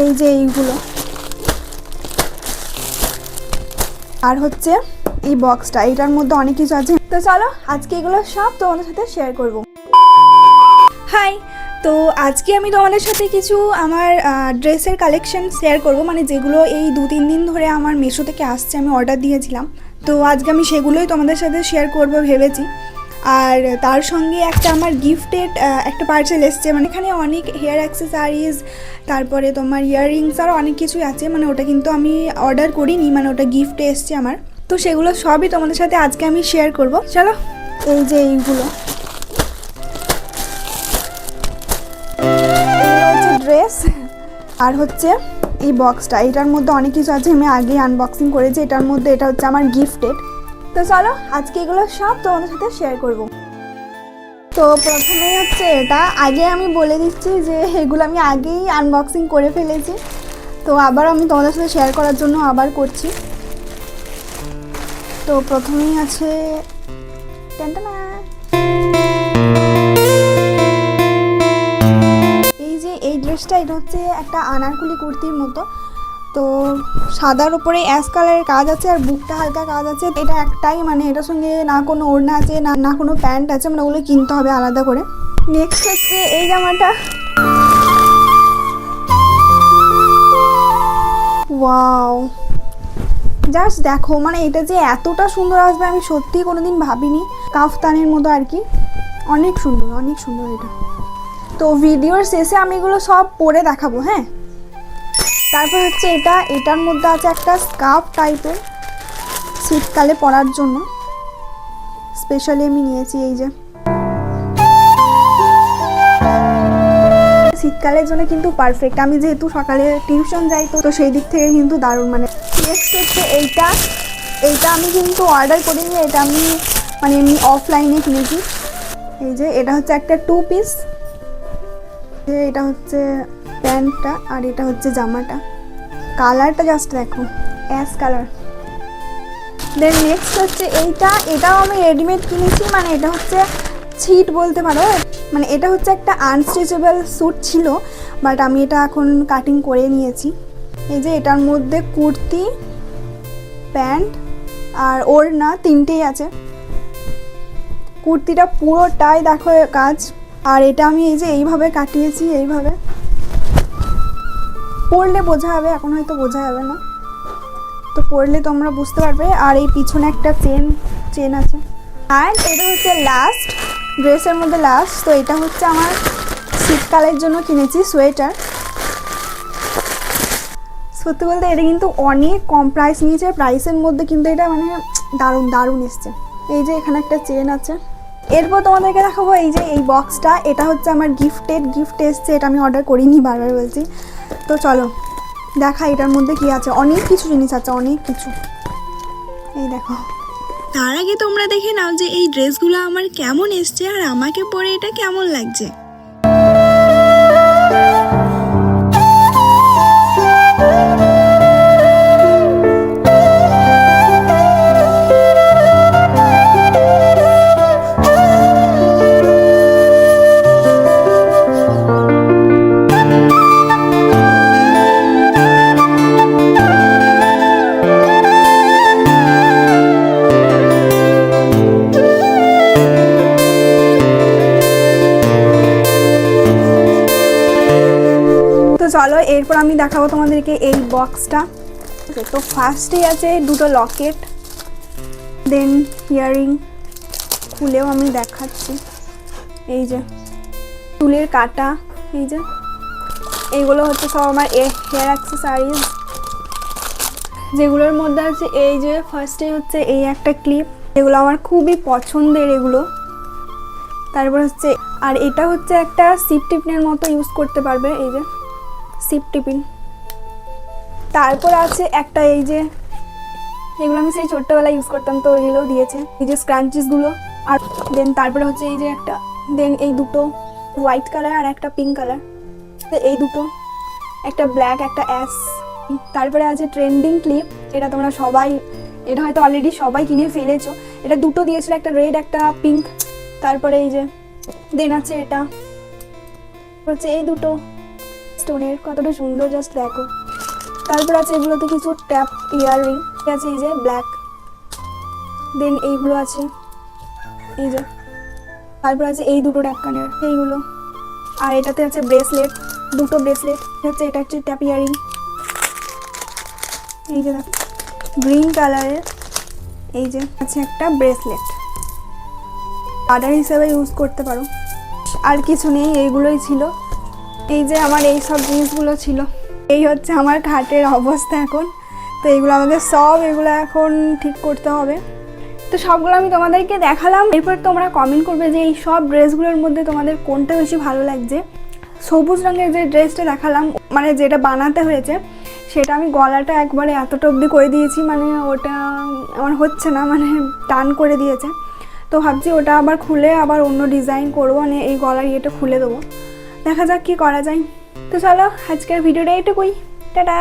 এই যে এইগুলো, আর হচ্ছে এই বক্সটা, এটার মধ্যে অনেক কিছু আছে। তো চলো আজকে এগুলো সব তোমাদের সাথে শেয়ার করব। হাই, তো আজকে আমি তোমাদের সাথে কিছু আমার ড্রেসের কালেকশন শেয়ার করব, মানে যেগুলো এই 2-3 দিন ধরে আমার মিশো থেকে আসছে, আমি অর্ডার দিয়েছিলাম। তো আজকে আমি সেগুলোই তোমাদের সাথে শেয়ার করব ভেবেছি। আর তার সঙ্গে একটা আমার গিফটেড একটা পার্সেল এসছে, মানে এখানে অনেক হেয়ার অ্যাক্সেসরিজ, তারপরে তোমার ইয়াররিংস আরও অনেক কিছুই আছে। মানে ওটা কিন্তু আমি অর্ডার করিনি, মানে ওটা গিফটে এসছে আমার। তো সেগুলো সবই তোমাদের সাথে আজকে আমি শেয়ার করব। চলো, এই যে এইগুলো হচ্ছে ড্রেস, আর হচ্ছে এই বক্সটা, এটার মধ্যে অনেক কিছু আছে, আমি আগেই আনবক্সিং করেছি। এটার মধ্যে এটা হচ্ছে আমার গিফটেড। তো চলো আজকে এগুলো সব তোমাদের সাথে শেয়ার করব। তো প্রথমেই হচ্ছে এটা, আগে আমি বলে দিচ্ছি যে এগুলো আমি আগেই আনবক্সিং করে ফেলেছি, তো আবার আমি তোমাদের সাথে শেয়ার করার জন্য আবার করছি। তো প্রথমেই আছে এই যে এই ড্রেসটা, এটা হচ্ছে একটা আনারকলি কুর্তির মতো। তো সাদার উপরে অ্যাশ কালারের কাজ আছে, আর বুকটা হালকা কাজ আছে। এটা একটাই, মানে এটার সঙ্গে না কোনো ওড়না আছে, না কোনো প্যান্ট আছে, মানে ওগুলো কিনতে হবে আলাদা করে। নেক্সট হচ্ছে এই জামাটা, ওয়াও, জাস্ট দেখো, মানে এটা যে এতটা সুন্দর আসবে আমি সত্যিই কোনোদিন ভাবিনি। কাফতানের মতো আর কি, অনেক সুন্দর, অনেক সুন্দর এটা। তো ভিডিওর শেষে আমি এগুলো সব পরে দেখাবো, হ্যাঁ। তারপর হচ্ছে এটার মধ্যে আছে একটা স্কার্ফ টাইপের, শীতকালে পরার জন্য স্পেশালি আমি নিয়েছি। এই যে শীতকালের জন্য কিন্তু পারফেক্ট, আমি যেহেতু সকালে টিউশন যাই, তো সেই দিক থেকে কিন্তু দারুণ। মানে নেক্সট হচ্ছে এইটা আমি কিন্তু অর্ডার করিনি, এটা আমি মানে এমনি অফলাইনে কিনেছি। এই যে এটা হচ্ছে একটা 2 পিস, এটা হচ্ছে প্যান্টটা, আর এটা হচ্ছে জামাটা। কালারটা জাস্ট দেখো, অ্যাশ কালার। দেন নেক্সট হচ্ছে এটাও আমি রেডিমেড কিনেছি, মানে এটা হচ্ছে ছিট বলতে পারো। মানে এটা হচ্ছে একটা আনস্টিচেবল স্যুট ছিল, বাট আমি এটা এখন কাটিং করে নিয়েছি। এই যে এটার মধ্যে কুর্তি, প্যান্ট আর ওড়না তিনটেই আছে। কুর্তিটা পুরোটাই দেখো কাজ, আর এটা আমি এই যে এইভাবে কাটিয়েছি, এইভাবে পরলে বোঝা যাবে, এখন হয়তো বোঝা যাবে না, তো পরলে তোমরা বুঝতে পারবে। আর এই পিছনে একটা চেন আছে। আর এটা হচ্ছে লাস্ট, ড্রেসের মধ্যে লাস্ট। তো এটা হচ্ছে আমার শীতকালের জন্য কিনেছি সোয়েটার। সত্যি বলতে এটা কিন্তু অনেক কম প্রাইস নিয়েছে, প্রাইসের মধ্যে কিন্তু এটা মানে দারুণ দারুণ এসছে। এই যে এখানে একটা চেন আছে। এরপর তোমাদেরকে দেখাবো এই যে এই বক্সটা, এটা হচ্ছে আমার গিফট এসছে, এটা আমি অর্ডার করিনি, বারবার বলছি। তো চলো দেখা এটার মধ্যে কি আছে। অনেক কিছু জিনিস আছে, অনেক কিছু। এই দেখো, তার আগে তোমরা দেখে নাও যে এই ড্রেসগুলো আমার কেমন এসছে, আর আমাকে পরে এটা কেমন লাগছে। চলো এরপর আমি দেখাবো তোমাদেরকে এই বক্সটা। তো ফার্স্টেই আছে দুটো লকেট, দেন ইয়াররিং, খুলেও আমি দেখাচ্ছি। এই যে চুলের কাটা, এই যে এইগুলো হচ্ছে সব আমার হেয়ার অ্যাক্সেসরিজ, যেগুলোর মধ্যে আছে এই যে ফার্স্টে হচ্ছে এই একটা ক্লিপ, এগুলো আমার খুবই পছন্দের এগুলো। তারপর হচ্ছে, আর এটা হচ্ছে একটা সিপ টিপিনের মতো ইউজ করতে পারবে, এই যে সিপ টিপিন। তারপর আছে একটা, এই যে এগুলো আমি সেই ছোট্টবেলায় ইউজ করতাম, তো এগুলোও দিয়েছে, এই যে স্ক্রাঞ্চিসগুলো। আর দেন তারপরে হচ্ছে এই যে একটা, দেন এই দুটো হোয়াইট কালার আর একটা পিঙ্ক কালার, এই দুটো, একটা ব্ল্যাক একটা অ্যাশ। তারপরে আছে ট্রেন্ডিং ক্লিপ, এটা তোমরা সবাই, এটা হয়তো অলরেডি সবাই কিনে ফেলেছো। এটা দুটো দিয়েছিল, একটা রেড একটা পিঙ্ক। তারপরে এই যে দেন আছে এটা হচ্ছে এই দুটো। স্টোনের, কতটা সুন্দর জাস্ট দেখো। তারপর আছে এগুলোতে কিছু ট্যাপ ইয়াররিং আছে, এই যে ব্ল্যাক, দেন এইগুলো আছে এই যে, তারপর আছে এই দুটো ট্যাপ কানের এইগুলো, আর এটাতে আছে ব্রেসলেট, দুটো ব্রেসলেট হচ্ছে, এটা হচ্ছে ট্যাপ ইয়ারিং, এই যে দেখো গ্রিন কালারের, এই যে আছে একটা ব্রেসলেট, আদার হিসেবে ইউজ করতে পারো। আর কিছু নেই, এইগুলোই ছিল। এই যে আমার এই সব জিনিসগুলো ছিল। এই হচ্ছে আমার খাটের অবস্থা এখন। তো এইগুলো আমাদের এগুলো এখন ঠিক করতে হবে। তো সবগুলো আমি তোমাদেরকে দেখালাম। এরপর তোমরা কমেন্ট করবে যে এই সব ড্রেসগুলোর মধ্যে তোমাদের কোনটা বেশি ভালো লাগছে। সবুজ রঙের যে ড্রেসটা দেখালাম, মানে যেটা বানাতে হয়েছে, সেটা আমি গলাটা একবারে এতটা অবধি করে দিয়েছি, মানে ওটা আমার হচ্ছে না, মানে টান করে দিয়েছে। তো ভাবছি ওটা আবার খুলে আবার অন্য ডিজাইন করবো, মানে এই গলার ইয়েটা খুলে দেবো। দেখা যাক কি করা যায়। তো চলো আজকের ভিডিওটা এইটুকুই, টাটা।